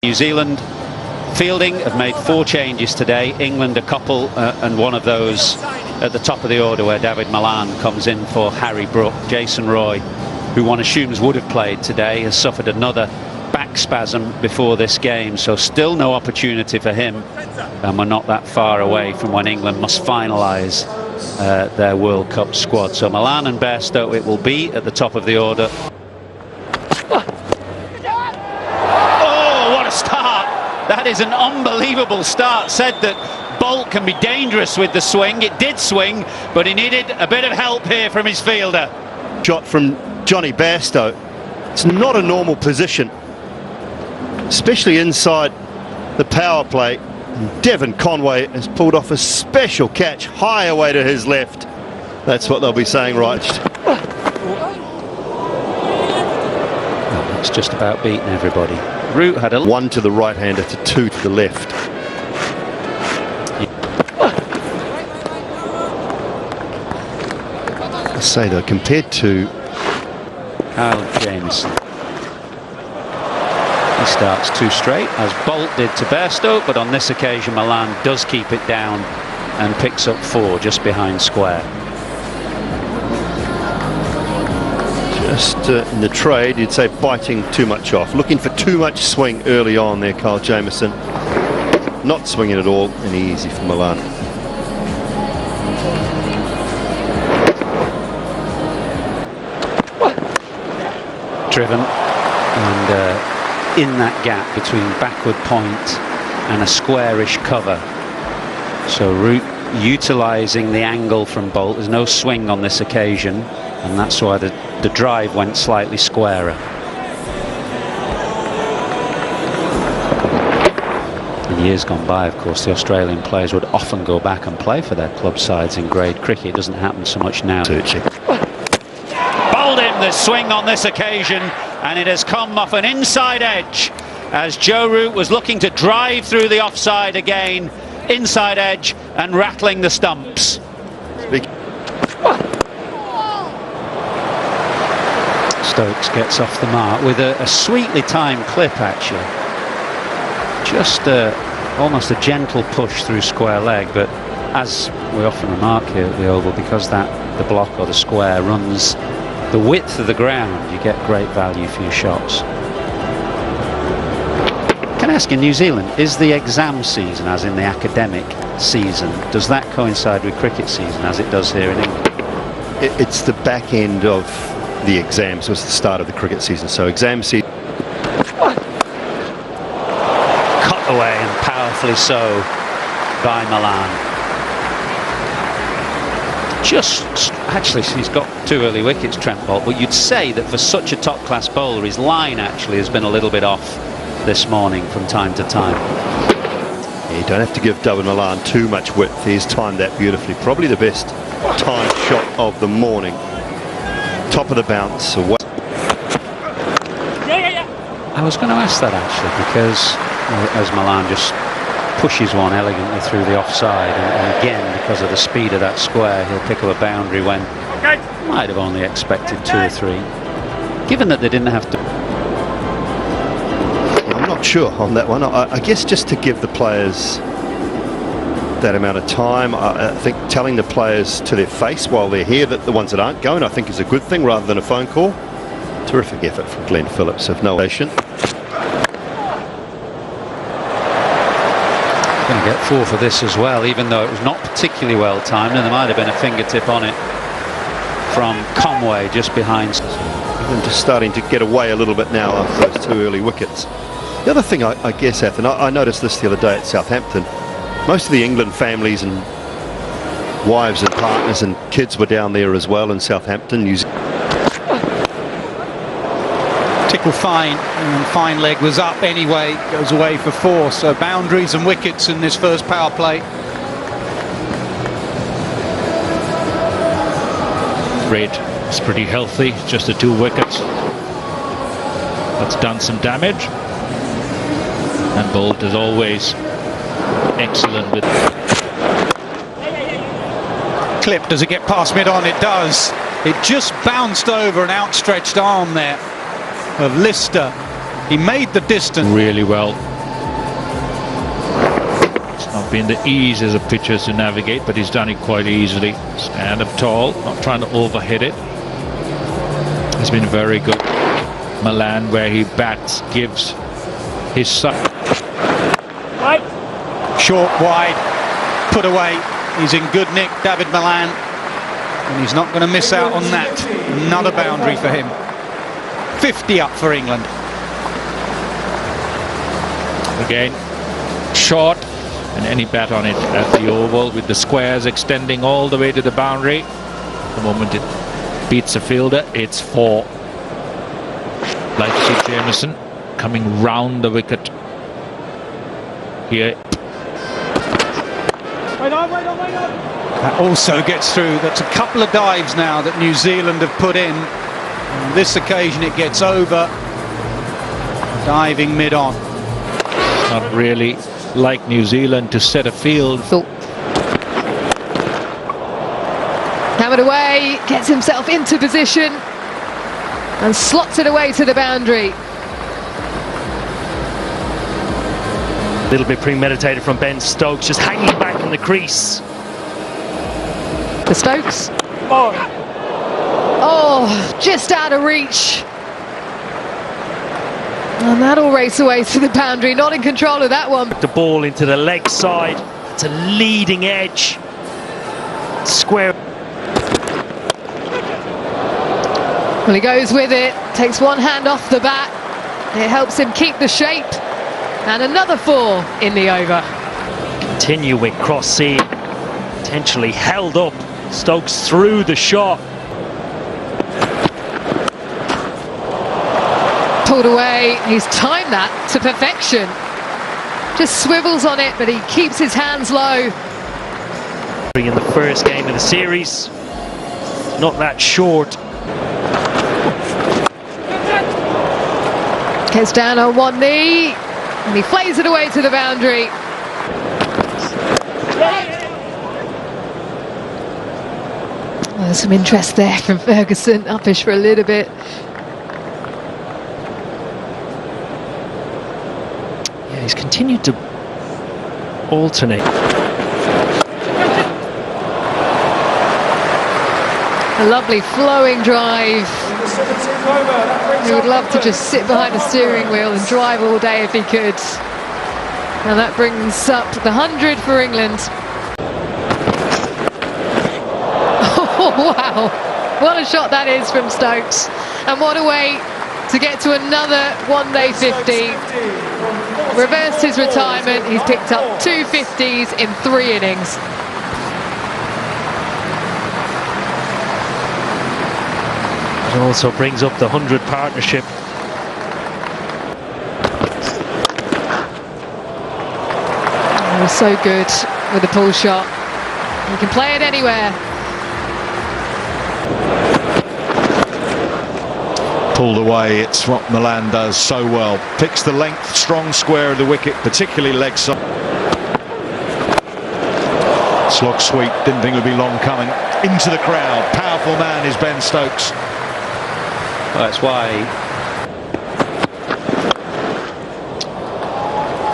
New Zealand fielding have made 4 changes today. England a couple, and one of those at the top of the order where David Malan comes in for Harry Brook. Jason Roy, who one assumes would have played today, has suffered another back spasm before this game, so still no opportunity for him, and we're not that far away from when England must finalise their World Cup squad. So Malan and Bairstow it will be at the top of the order. Oh, what a start! That is an unbelievable start. Said that Bolt can be dangerous with the swing. It did swing, but he needed a bit of help here from his fielder. Shot from Johnny Bairstow. It's not a normal position, especially inside the power play. And Devon Conway has pulled off a special catch high away to his left. That's what they'll be saying, right? It's just about beating everybody. Root had a 1 to the right-hander to 2 to the left. I say though, compared to Kyle Jamieson, he starts 2 straight, as Bolt did to Bairstow, but on this occasion Malan does keep it down and picks up 4 just behind square. Just in the trade, you'd say biting too much off. Looking for too much swing early on there, Kyle Jamieson. Not swinging at all, and easy for Malan. Driven, and in that gap between backward point and a squarish cover. So Root utilising the angle from Bolt. There's no swing on this occasion, and that's why the drive went slightly squarer. In years gone by, of course, the Australian players would often go back and play for their club sides in grade cricket. It doesn't happen so much now. Bowled him the swing on this occasion, and it has come off an inside edge as Joe Root was looking to drive through the offside again. Inside edge and rattling the stumps. Stokes gets off the mark with a sweetly timed clip, actually. Just almost a gentle push through square leg, but as we often remark here at the Oval, because the block or the square runs the width of the ground, you get great value for your shots. Can I ask, in New Zealand, is the exam season, as in the academic season, does that coincide with cricket season as it does here in England? It's the back end of the exams, so it's the start of the cricket season. So exam season. Cut away, and powerfully so by Malan. Actually, he's got 2 early wickets, Trent Bolt, but you'd say that for such a top-class bowler, his line actually has been a little bit off this morning from time to time. You don't have to give David Malan too much width. He's timed that beautifully. Probably the best timed shot of the morning. Top of the bounce. Away. I was going to ask that actually, because as Malan just pushes one elegantly through the offside, and again, because of the speed of that square, he'll pick up a boundary when might have only expected 2 or 3. Given that they didn't have to. Not sure on that one. I guess just to give the players that amount of time. I think telling the players to their face while they're here that the ones that aren't going, I think, is a good thing rather than a phone call. Terrific effort from Glenn Phillips of no nation. Going to get 4 for this as well, even though it was not particularly well timed, and there might have been a fingertip on it from Conway just behind. Even just starting to get away a little bit now after those 2 early wickets. The other thing, I guess, Athan, I noticed this the other day at Southampton. Most of the England families and wives and partners and kids were down there as well in Southampton. Tickle fine, and fine leg was up anyway, goes away for 4. So boundaries and wickets in this first power play. Red is pretty healthy, just the 2 wickets. That's done some damage. And Bolt is always excellent with. Clip, does it get past mid-on? It does. It just bounced over an outstretched arm there of Lister. He made the distance Really well. Not been the easiest of pitches to navigate, but he's done it quite easily. Stand up tall, not trying to overhit it. He's been very good. Malan, where he bats, gives his side. Short, wide, put away. He's in good nick, David Malan. And he's not going to miss out on that. Another boundary for him. 50 up for England. Again, short, and any bat on it at the oval with the squares extending all the way to the boundary. The moment it beats a fielder, it's 4. Like to see Jameson coming round the wicket here. That also gets through. That's a couple of dives now that New Zealand have put in. On this occasion it gets over. Diving mid-on. Not really like New Zealand to set a field. Hammered away, gets himself into position and slots it away to the boundary. A little bit premeditated from Ben Stokes, just hanging back in the crease. For Stokes. Oh, just out of reach. And that'll race away to the boundary, not in control of that one. The ball into the leg side, it's a leading edge. Square. Well, he goes with it, takes one hand off the bat. It helps him keep the shape. And another 4 in the over. Continue with cross seam, potentially held up. Stokes through the shot. Pulled away, he's timed that to perfection. Just swivels on it, but he keeps his hands low. In the first game of the series, not that short. Gets down on one knee, and he flays it away to the boundary. Well, there's some interest there from Ferguson, uppish for a little bit. Yeah, he's continued to alternate. A lovely flowing drive. He would love to just sit behind the steering wheel and drive all day if he could. And that brings up the 100 for England. Oh, wow. What a shot that is from Stokes. And what a way to get to another one-day 50. Reversed his retirement. He's picked up 2 50s in 3 innings. It also brings up the 100 partnership. He was so good with the pull shot. He can play it anywhere. Pulled away, it's what Malan does so well. Picks the length, strong square of the wicket, particularly leg side. Slog sweep, didn't think it would be long coming. Into the crowd, powerful man is Ben Stokes. Well, that's why.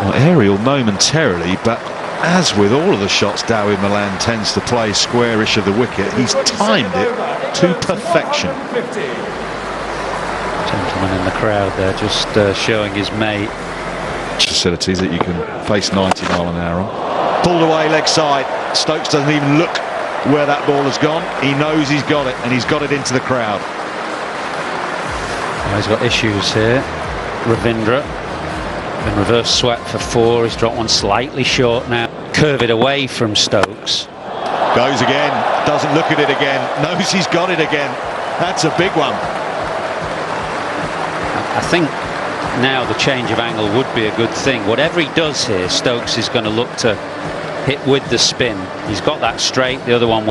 Well, aerial momentarily, but as with all of the shots David Malan tends to play squarish of the wicket, he's timed it to perfection. Gentleman in the crowd there, just showing his mate. Facilities that you can face 90 mile an hour on. Pulled away leg side. Stokes doesn't even look where that ball has gone. He knows he's got it, and he's got it into the crowd. Oh, he's got issues here. Ravindra in reverse swept for 4. He's dropped one slightly short now. Curve it away from Stokes. Goes again, doesn't look at it again, knows he's got it again. That's a big one. I think now the change of angle would be a good thing. Whatever he does here, Stokes is going to look to hit with the spin. He's got that straight, the other one.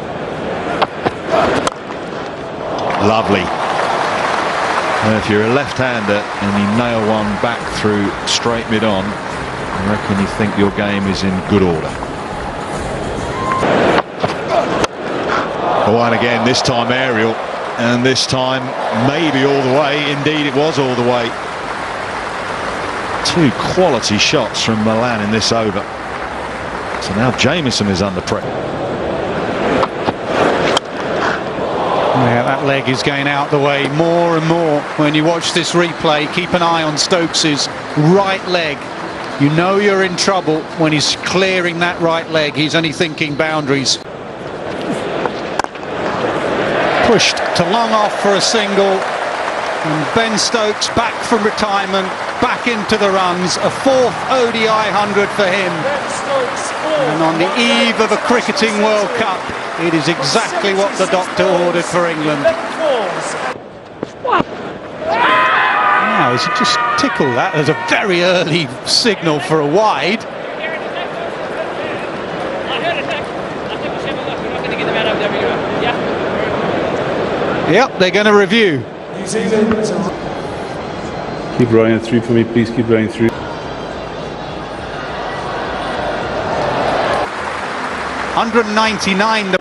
Lovely. And if you're a left-hander and you nail one back through straight mid-on, I reckon you think your game is in good order. Oh, and again, this time aerial, and this time maybe all the way. Indeed, it was all the way. 2 quality shots from Malan in this over. So now Jamieson is under pressure. Yeah, that leg is going out the way more and more. When you watch this replay, keep an eye on Stokes' right leg. You know you're in trouble when he's clearing that right leg. He's only thinking boundaries. Pushed to long off for a single. And Ben Stokes back from retirement, back into the runs. A fourth ODI 100 for him. And on the eve of a cricketing World Cup, it is exactly what the doctor ordered for England. Now, as he just tickled that as a very early signal for a wide. Yep, they're going to review. Keep running it through for me, please. Keep running through. 199.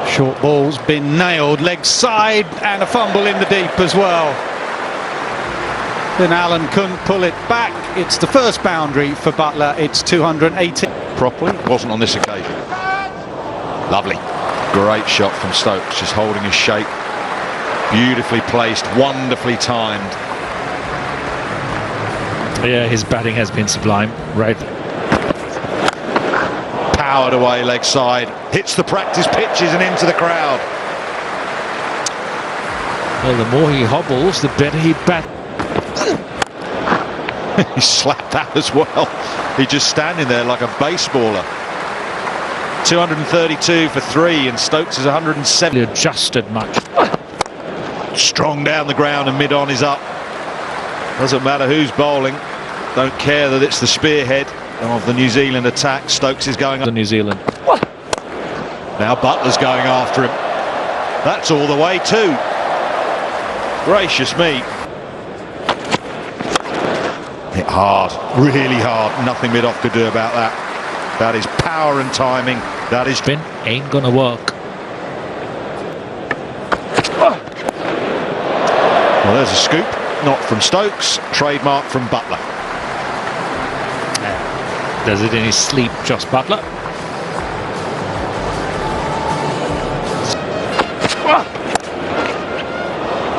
Short ball's been nailed, leg side, and a fumble in the deep as well. Then Allen couldn't pull it back. It's the first boundary for Butler. It's 280. Properly, wasn't on this occasion. Lovely. Great shot from Stokes, just holding his shape. Beautifully placed, wonderfully timed. Yeah, his batting has been sublime. Right. Powered away leg side, hits the practice pitches and into the crowd. Well, the more he hobbles, the better he bats. He slapped that as well. He's just standing there like a baseballer. 232 for 3 and Stokes is 170. Adjusted much. Strong down the ground and mid-on is up. Doesn't matter who's bowling. Don't care that it's the spearhead of the New Zealand attack. Stokes is going up. The New Zealand. Now Butler's going after him. That's all the way too. Gracious me. Hit hard, really hard. Nothing mid-off could do about that. That is power and timing. That is Spin ain't gonna work. Well, there's a scoop. Not from Stokes. Trademark from Butler. Does it in his sleep, Josh Butler?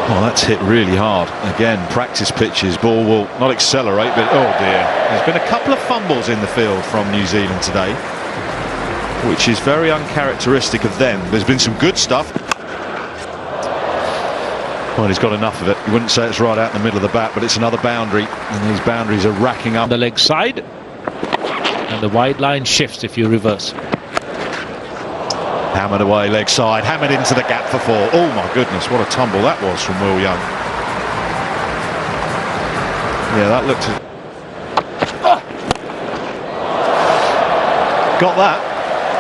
Well, that's hit really hard. Again, practice pitches. Ball will not accelerate, but oh dear. There's been a couple of fumbles in the field from New Zealand today, which is very uncharacteristic of them. There's been some good stuff. Well, he's got enough of it. You wouldn't say it's right out in the middle of the bat, but it's another boundary, and these boundaries are racking up. The leg side, and the wide line shifts if you reverse. Hammered away leg side, hammered into the gap for 4. Oh my goodness, what a tumble that was from Will Young. Yeah, that looked... Got that.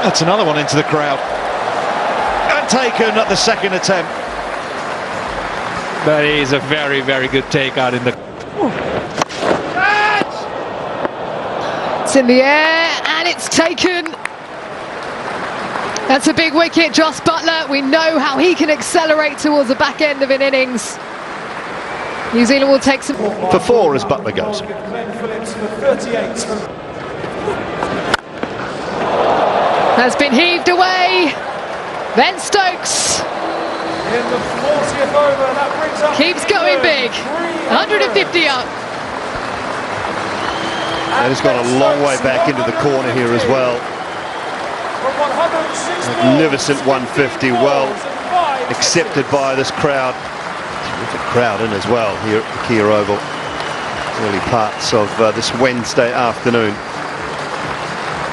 That's another one into the crowd. And taken at the second attempt. That is a very, very good take out in the... It's in the air and it's taken. That's a big wicket, Josh Butler. We know how he can accelerate towards the back end of an innings. New Zealand will take some... For 4 as Butler goes. Has been heaved away. Ben Stokes keeps going big. 150 up. And he's got a long way back into the corner here as well. Magnificent 150, well accepted by this crowd. Terrific crowd in as well here at the Kia Oval. Early parts of this Wednesday afternoon.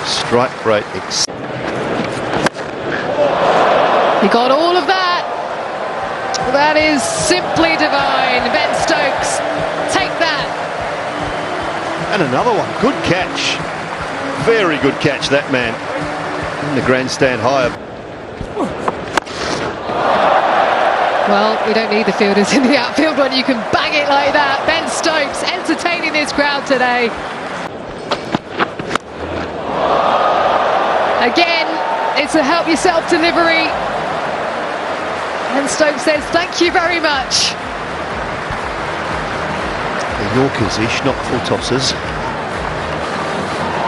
Strike rate. He got all of that. That is simply divine. Ben Stokes, take that. And another one. Good catch. Very good catch, that man. In the grandstand higher. Well, we don't need the fielders in the outfield when you can bang it like that. Ben Stokes entertaining this crowd today. Again, it's a help yourself delivery. And Stokes says, thank you very much. The Yorkers-ish, not full tossers.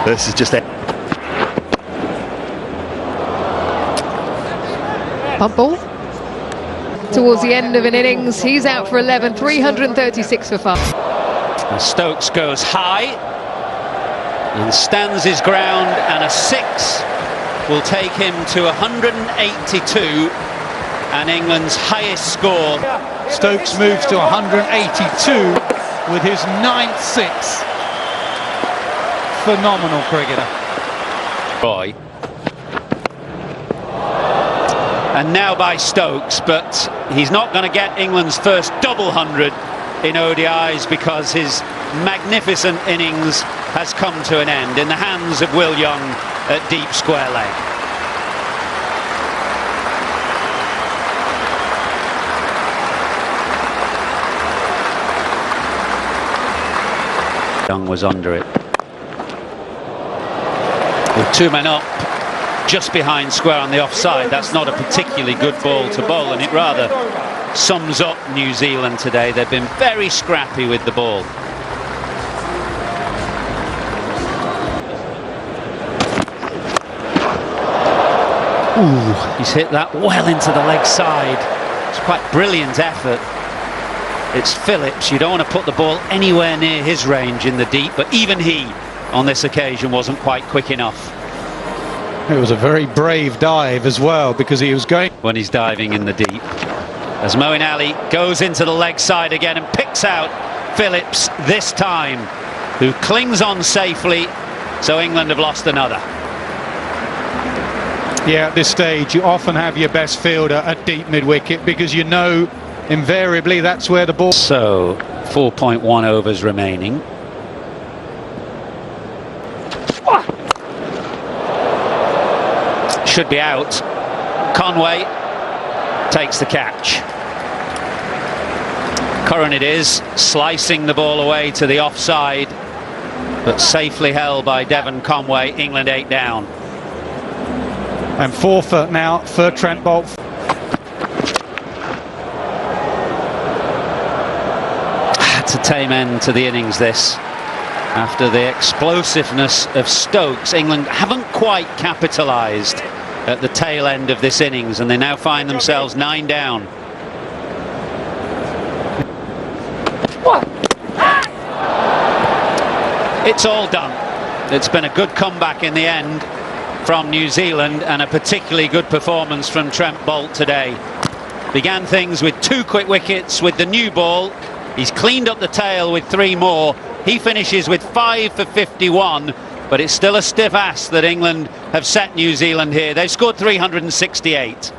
This is just a Bump ball. Towards the end of an innings, he's out for 11, 336 for 5. And Stokes goes high and stands his ground, and a 6 will take him to 182 and England's highest score. Stokes moves to 182 with his 9th 6. Phenomenal cricketer. Roy. And now by Stokes, but he's not going to get England's first double 100 in ODIs because his magnificent innings has come to an end in the hands of Will Young at deep square leg. Young was under it. With 2 men up, just behind square on the offside, that's not a particularly good ball to bowl, and it rather sums up New Zealand today. They've been very scrappy with the ball. Ooh, he's hit that well into the leg side. It's quite brilliant effort. It's Phillips. You don't want to put the ball anywhere near his range in the deep, but even he on this occasion wasn't quite quick enough. It was a very brave dive as well, because he was going... When he's diving in the deep. As Moeen Ali goes into the leg side again and picks out Phillips this time, who clings on safely, so England have lost another. Yeah, at this stage you often have your best fielder at deep mid-wicket, because you know invariably that's where the ball... So 4.1 overs remaining. Should be out. Conway takes the catch. Curran it is, slicing the ball away to the offside, but safely held by Devon Conway. England 8 down. And forfeit now for Trent Bolt. It's a tame end to the innings, this. After the explosiveness of Stokes, England haven't quite capitalised at the tail end of this innings, and they now find themselves 9 down. It's all done. It's been a good comeback in the end from New Zealand, and a particularly good performance from Trent Bolt today. Began things with 2 quick wickets with the new ball. He's cleaned up the tail with 3 more. He finishes with 5 for 51, but it's still a stiff ass that England have set New Zealand here. They've scored 368.